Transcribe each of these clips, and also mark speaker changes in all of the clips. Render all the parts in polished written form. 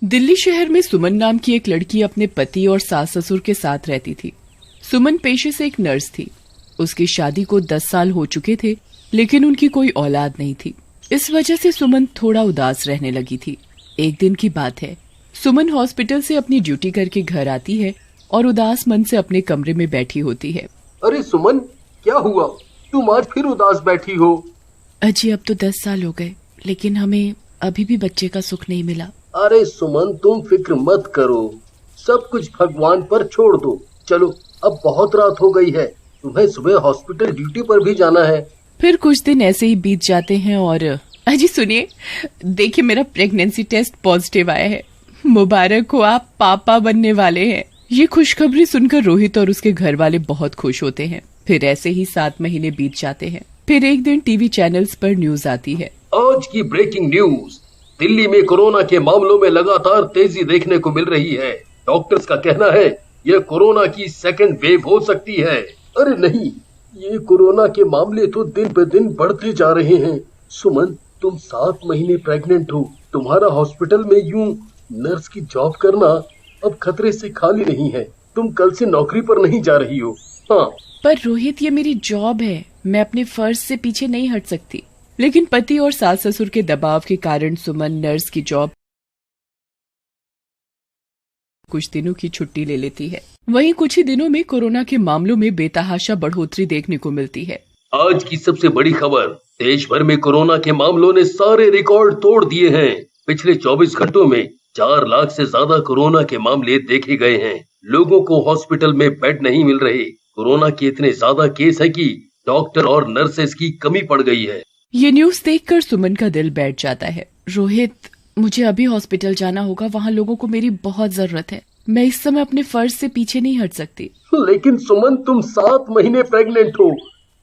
Speaker 1: दिल्ली शहर में सुमन नाम की एक लड़की अपने पति और सास ससुर के साथ रहती थी। सुमन पेशे से एक नर्स थी। उसकी शादी को 10 साल हो चुके थे, लेकिन उनकी कोई औलाद नहीं थी। इस वजह से सुमन थोड़ा उदास रहने लगी थी। एक दिन की बात है, सुमन हॉस्पिटल से अपनी ड्यूटी करके घर आती है और उदास मन से अपने कमरे में बैठी होती है।
Speaker 2: अरे सुमन, क्या हुआ? तुम आज फिर उदास बैठी हो?
Speaker 1: अजी, अब तो 10 साल हो गए, लेकिन हमें अभी भी बच्चे का सुख नहीं मिला।
Speaker 2: अरे सुमन, तुम फिक्र मत करो, सब कुछ भगवान पर छोड़ दो। चलो, अब बहुत रात हो गई है, तुम्हें सुबह हॉस्पिटल ड्यूटी पर भी जाना है।
Speaker 1: फिर कुछ दिन ऐसे ही बीत जाते हैं और अजी सुनिए, देखिए मेरा प्रेगनेंसी टेस्ट पॉजिटिव आया है। मुबारक हो, आप पापा बनने वाले हैं। ये खुशखबरी सुनकर रोहित और उसके घर वाले बहुत खुश होते हैं। फिर ऐसे ही 7 महीने बीत जाते हैं। फिर एक दिन टीवी चैनल्स पर न्यूज आती है।
Speaker 2: आज की ब्रेकिंग न्यूज, दिल्ली में कोरोना के मामलों में लगातार तेजी देखने को मिल रही है। डॉक्टर्स का कहना है यह कोरोना की सेकंड वेव हो सकती है। अरे नहीं, ये कोरोना के मामले तो दिन पे दिन बढ़ते जा रहे हैं। सुमन, तुम 7 महीने प्रेग्नेंट हो। तुम्हारा हॉस्पिटल में यूं नर्स की जॉब करना अब खतरे से खाली नहीं है। तुम कल से नौकरी पर नहीं जा रही हो। हाँ,
Speaker 1: पर रोहित, ये मेरी जॉब है, मैं अपने फर्ज से पीछे नहीं हट सकती। लेकिन पति और सास ससुर के दबाव के कारण सुमन नर्स की जॉब कुछ दिनों की छुट्टी ले लेती है। वहीं कुछ ही दिनों में कोरोना के मामलों में बेतहाशा बढ़ोतरी देखने को मिलती है।
Speaker 2: आज की सबसे बड़ी खबर, देश भर में कोरोना के मामलों ने सारे रिकॉर्ड तोड़ दिए हैं। पिछले 24 घंटों में 4 लाख से ज्यादा कोरोना के मामले देखे गए हैं। लोगों को हॉस्पिटल में बेड नहीं मिल रहे। कोरोना के इतने ज्यादा केस है कि डॉक्टर और नर्सेस की कमी पड़ गई है।
Speaker 1: ये न्यूज देखकर सुमन का दिल बैठ जाता है। रोहित, मुझे अभी हॉस्पिटल जाना होगा, वहाँ लोगों को मेरी बहुत जरूरत है। मैं इस समय अपने फर्ज से पीछे नहीं हट सकती।
Speaker 2: लेकिन सुमन, तुम 7 महीने प्रेग्नेंट हो।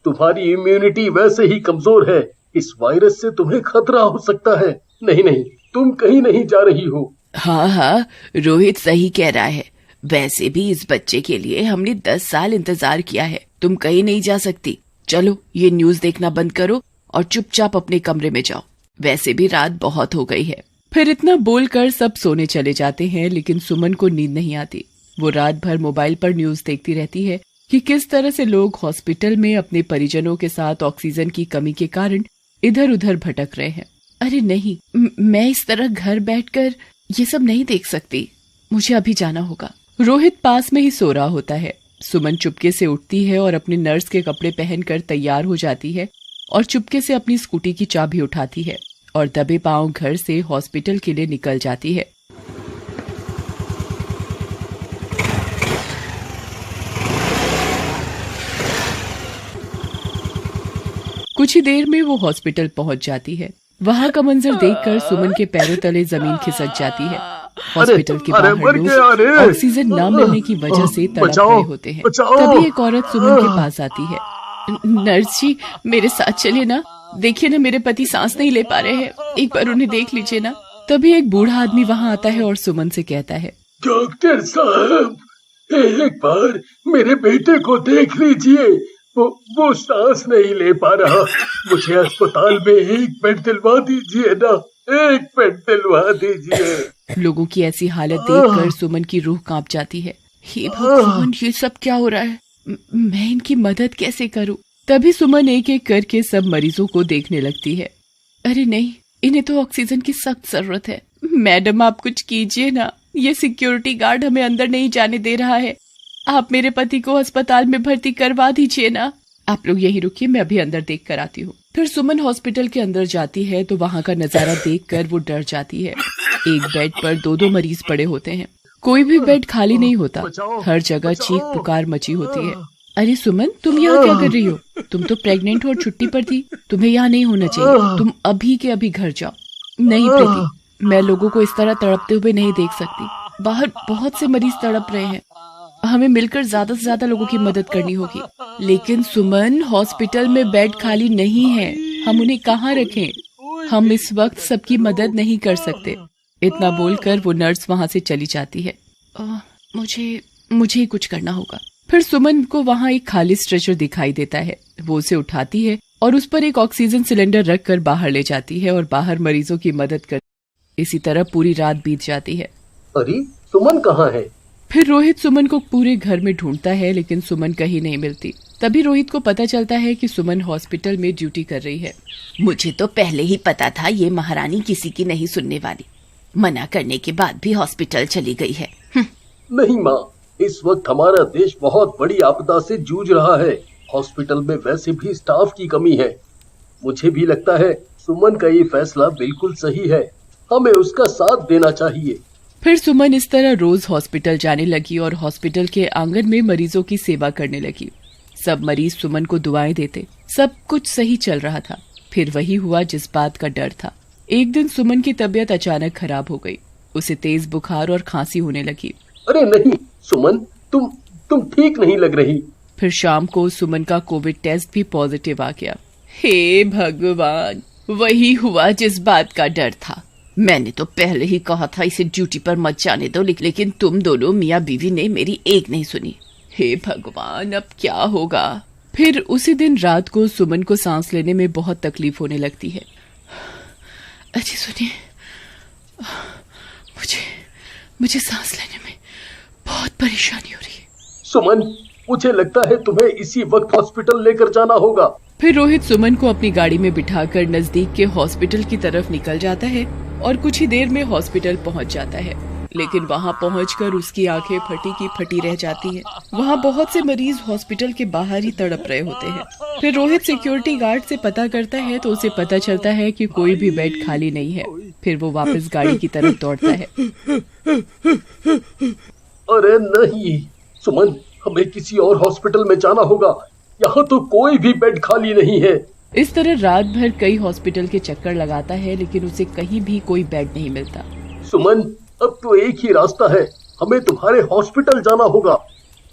Speaker 2: तुम्हारी इम्यूनिटी वैसे ही कमजोर है। इस वायरस से तुम्हें खतरा हो सकता है। नहीं नहीं, तुम कहीं नहीं जा रही हो।
Speaker 1: हाँ, रोहित सही कह रहा है। वैसे भी इस बच्चे के लिए हमने 10 साल इंतजार किया है। तुम कहीं नहीं जा सकती। चलो, ये न्यूज देखना बंद करो और चुपचाप अपने कमरे में जाओ। वैसे भी रात बहुत हो गई है। फिर इतना बोलकर सब सोने चले जाते हैं, लेकिन सुमन को नींद नहीं आती। वो रात भर मोबाइल पर न्यूज देखती रहती है कि किस तरह से लोग हॉस्पिटल में अपने परिजनों के साथ ऑक्सीजन की कमी के कारण इधर उधर भटक रहे हैं। अरे नहीं, मैं इस तरह घर बैठकर ये सब नहीं देख सकती। मुझे अभी जाना होगा। रोहित पास में ही सो रहा होता है। सुमन चुपके से उठती है और अपने नर्स के कपड़े पहनकर तैयार हो जाती है और चुपके से अपनी स्कूटी की चाबी उठाती है और दबे पांव घर से हॉस्पिटल के लिए निकल जाती है। कुछ ही देर में वो हॉस्पिटल पहुंच जाती है। वहां का मंजर देखकर सुमन के पैरों तले जमीन खिसक जाती है। हॉस्पिटल के बाहर लोग ऑक्सीजन न मिलने की वजह से तड़प रहे होते हैं। तभी एक औरत सुमन के पास आती है। नर्स जी, मेरे साथ चलिए ना। देखिए ना, मेरे पति सांस नहीं ले पा रहे हैं, एक बार उन्हें देख लीजिए ना। तभी एक बूढ़ा आदमी वहाँ आता है और सुमन से कहता है,
Speaker 2: डॉक्टर साहब, एक बार मेरे बेटे को देख लीजिए। वो सांस नहीं ले पा रहा। मुझे अस्पताल में एक बेड दिलवा दीजिए ना, एक बेड दिलवा दीजिए।
Speaker 1: लोगों की ऐसी हालत देखकर सुमन की रूह कांप जाती है। हे भगवान, ये सब क्या हो रहा है? मैं इनकी मदद कैसे करूं? तभी सुमन एक एक करके सब मरीजों को देखने लगती है। अरे नहीं, इन्हें तो ऑक्सीजन की सख्त जरूरत है। मैडम, आप कुछ कीजिए ना, ये सिक्योरिटी गार्ड हमें अंदर नहीं जाने दे रहा है। आप मेरे पति को अस्पताल में भर्ती करवा दीजिए ना। आप लोग यहीं रुकिए, मैं अभी अंदर देख कर आती हूँ। फिर सुमन हॉस्पिटल के अंदर जाती है तो वहाँ का नजारा देखकर वो डर जाती है। एक बेड पर 2-2 मरीज पड़े होते हैं। कोई भी बेड खाली नहीं होता। हर जगह चीख पुकार मची होती है। अरे सुमन, तुम यहाँ क्या कर रही हो? तुम तो प्रेग्नेंट हो और छुट्टी पर थी। तुम्हें यहाँ नहीं होना चाहिए। तुम अभी के अभी घर जाओ। नहीं प्रीति, मैं लोगों को इस तरह तड़पते हुए नहीं देख सकती। बाहर बहुत से मरीज तड़प रहे हैं। हमें मिलकर ज्यादा से ज्यादा लोगों की मदद करनी होगी। लेकिन सुमन, हॉस्पिटल में बेड खाली नहीं है। हम उन्हें कहाँ रखें? हम इस वक्त सबकी मदद नहीं कर सकते। इतना बोलकर वो नर्स वहाँ से चली जाती है। मुझे ही कुछ करना होगा। फिर सुमन को वहाँ एक खाली स्ट्रेचर दिखाई देता है। वो उसे उठाती है और उस पर एक ऑक्सीजन सिलेंडर रखकर बाहर ले जाती है और बाहर मरीजों की मदद कर इसी तरह पूरी रात बीत जाती है।
Speaker 2: अरे सुमन कहाँ है?
Speaker 1: फिर रोहित सुमन को पूरे घर में ढूंढता है, लेकिन सुमन कहीं नहीं मिलती। तभी रोहित को पता चलता है कि सुमन हॉस्पिटल में ड्यूटी कर रही है।
Speaker 3: मुझे तो पहले ही पता था ये महारानी किसी की नहीं सुनने वाली। मना करने के बाद भी हॉस्पिटल चली गई है।
Speaker 2: नहीं माँ, इस वक्त हमारा देश बहुत बड़ी आपदा से जूझ रहा है। हॉस्पिटल में वैसे भी स्टाफ की कमी है। मुझे भी लगता है सुमन का ये फैसला बिल्कुल सही है। हमें उसका साथ देना चाहिए।
Speaker 1: फिर सुमन इस तरह रोज हॉस्पिटल जाने लगी और हॉस्पिटल के आंगन में मरीजों की सेवा करने लगी। सब मरीज सुमन को दुआएं देते। सब कुछ सही चल रहा था। फिर वही हुआ जिस बात का डर था। एक दिन सुमन की तबीयत अचानक खराब हो गई। उसे तेज बुखार और खांसी होने लगी।
Speaker 2: अरे नहीं सुमन, तुम ठीक नहीं लग रही।
Speaker 1: फिर शाम को सुमन का कोविड टेस्ट भी पॉजिटिव आ गया। हे भगवान, वही हुआ जिस बात का डर था।
Speaker 3: मैंने तो पहले ही कहा था इसे ड्यूटी पर मत जाने दो, लेकिन तुम दोनों मियाँ बीवी ने मेरी एक नहीं सुनी।
Speaker 1: हे भगवान, अब क्या होगा? फिर उसी दिन रात को सुमन को सांस लेने में बहुत तकलीफ होने लगती है। अजी सुनिए, मुझे सांस लेने में बहुत परेशानी हो रही है।
Speaker 2: सुमन, मुझे लगता है तुम्हें इसी वक्त हॉस्पिटल लेकर जाना होगा।
Speaker 1: फिर रोहित सुमन को अपनी गाड़ी में बिठाकर नजदीक के हॉस्पिटल की तरफ निकल जाता है और कुछ ही देर में हॉस्पिटल पहुंच जाता है। लेकिन वहां पहुंचकर उसकी आंखें फटी की फटी रह जाती हैं। वहां बहुत से मरीज हॉस्पिटल के बाहर ही तड़प रहे होते हैं। फिर रोहित सिक्योरिटी गार्ड से पता करता है तो उसे पता चलता है कि कोई भी बेड खाली नहीं है। फिर वो वापस गाड़ी की तरफ दौड़ता है।
Speaker 2: अरे नहीं सुमन, हमें किसी और हॉस्पिटल में जाना होगा। यहाँ तो कोई भी बेड खाली नहीं है।
Speaker 1: इस तरह रात भर कई हॉस्पिटल के चक्कर लगाता है, लेकिन उसे कहीं भी कोई बेड नहीं मिलता।
Speaker 2: सुमन, अब तो एक ही रास्ता है, हमें तुम्हारे हॉस्पिटल जाना होगा।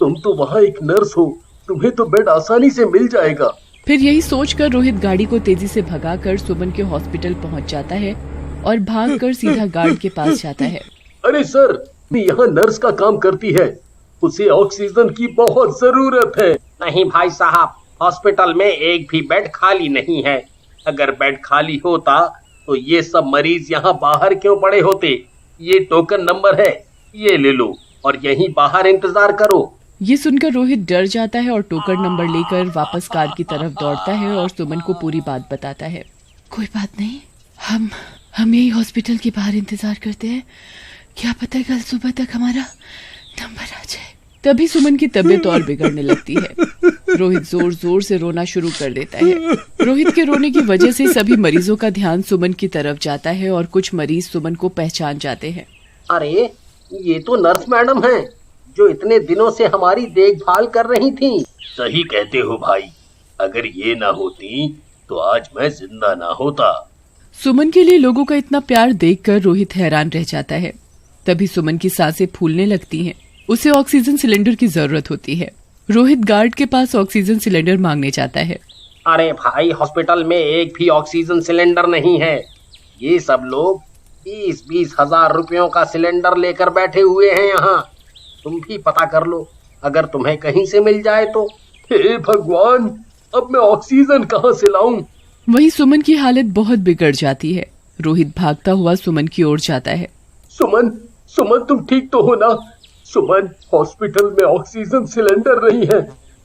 Speaker 2: तुम तो वहाँ एक नर्स हो, तुम्हें तो बेड आसानी से मिल जाएगा।
Speaker 1: फिर यही सोचकर रोहित गाड़ी को तेजी से भगाकर सुमन के हॉस्पिटल पहुँच जाता है और भागकर सीधा गार्ड के पास जाता है।
Speaker 2: अरे सर, यहाँ नर्स का काम करती है, उसे ऑक्सीजन की बहुत जरूरत है।
Speaker 4: नहीं भाई साहब, हॉस्पिटल में एक भी बेड खाली नहीं है। अगर बेड खाली होता तो ये सब मरीज यहाँ बाहर क्यों पड़े होते? ये टोकन नंबर है, ये ले लो और यहीं बाहर इंतजार करो।
Speaker 1: ये सुनकर रोहित डर जाता है और टोकन नंबर लेकर वापस कार की तरफ दौड़ता है और सुमन को पूरी बात बताता है। कोई बात नहीं, हम यही हॉस्पिटल के बाहर इंतजार करते हैं। क्या पता कल सुबह तक हमारा नंबर आ जाए। तभी सुमन की तबीयत और बिगड़ने लगती है। रोहित जोर जोर से रोना शुरू कर देता है। रोहित के रोने की वजह से सभी मरीजों का ध्यान सुमन की तरफ जाता है और कुछ मरीज सुमन को पहचान जाते हैं।
Speaker 4: अरे ये तो नर्स मैडम हैं, जो इतने दिनों से हमारी देखभाल कर रही थी।
Speaker 2: सही कहते हो भाई, अगर ये ना होती तो आज मैं जिंदा ना होता।
Speaker 1: सुमन के लिए लोगों का इतना प्यार देखकर रोहित हैरान रह जाता है। तभी सुमन की सांसें फूलने लगती हैं। उसे ऑक्सीजन सिलेंडर की जरूरत होती है। रोहित गार्ड के पास ऑक्सीजन सिलेंडर मांगने जाता है।
Speaker 4: अरे भाई, हॉस्पिटल में एक भी ऑक्सीजन सिलेंडर नहीं है। ये सब लोग 20-20 हजार रुपयों का सिलेंडर लेकर बैठे हुए हैं यहाँ। तुम भी पता कर लो, अगर तुम्हें कहीं से मिल जाए तो।
Speaker 2: हे भगवान, अब मैं ऑक्सीजन कहाँ से लाऊं?
Speaker 1: वही सुमन की हालत बहुत बिगड़ जाती है। रोहित भागता हुआ सुमन की ओर जाता है।
Speaker 2: सुमन, तुम ठीक तो हो ना? सुमन, हॉस्पिटल में ऑक्सीजन सिलेंडर नहीं है,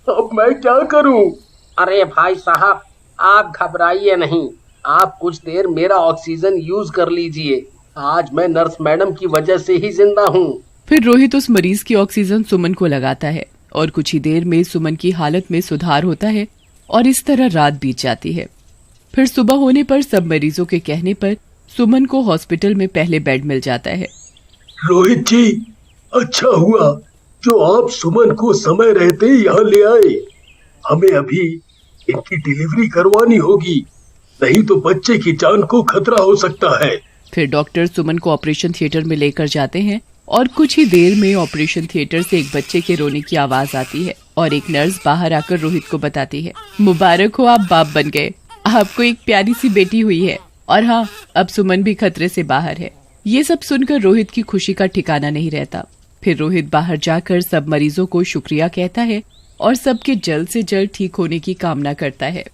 Speaker 2: अब मैं क्या करूं?
Speaker 4: अरे भाई साहब, आप घबराइए नहीं, आप कुछ देर मेरा ऑक्सीजन यूज कर लीजिए। आज मैं नर्स मैडम की वजह से ही जिंदा हूँ।
Speaker 1: फिर रोहित उस मरीज की ऑक्सीजन सुमन को लगाता है और कुछ ही देर में सुमन की हालत में सुधार होता है और इस तरह रात बीत जाती है। फिर सुबह होने पर सब मरीजों के कहने पर सुमन को हॉस्पिटल में पहले बेड मिल जाता है।
Speaker 2: रोहित जी, अच्छा हुआ जो आप सुमन को समय रहते यहाँ ले आए। हमें अभी इनकी डिलीवरी करवानी होगी, नहीं तो बच्चे की जान को खतरा हो सकता है।
Speaker 1: फिर डॉक्टर सुमन को ऑपरेशन थिएटर में लेकर जाते हैं और कुछ ही देर में ऑपरेशन थिएटर से एक बच्चे के रोने की आवाज आती है और एक नर्स बाहर आकर रोहित को बताती है, मुबारक हो, आप बाप बन गए, आपको एक प्यारी सी बेटी हुई है और हाँ, अब सुमन भी खतरे से बाहर है। ये सब सुनकर रोहित की खुशी का ठिकाना नहीं रहता। फिर रोहित बाहर जाकर सब मरीजों को शुक्रिया कहता है और सबके जल्द से जल्द ठीक होने की कामना करता है।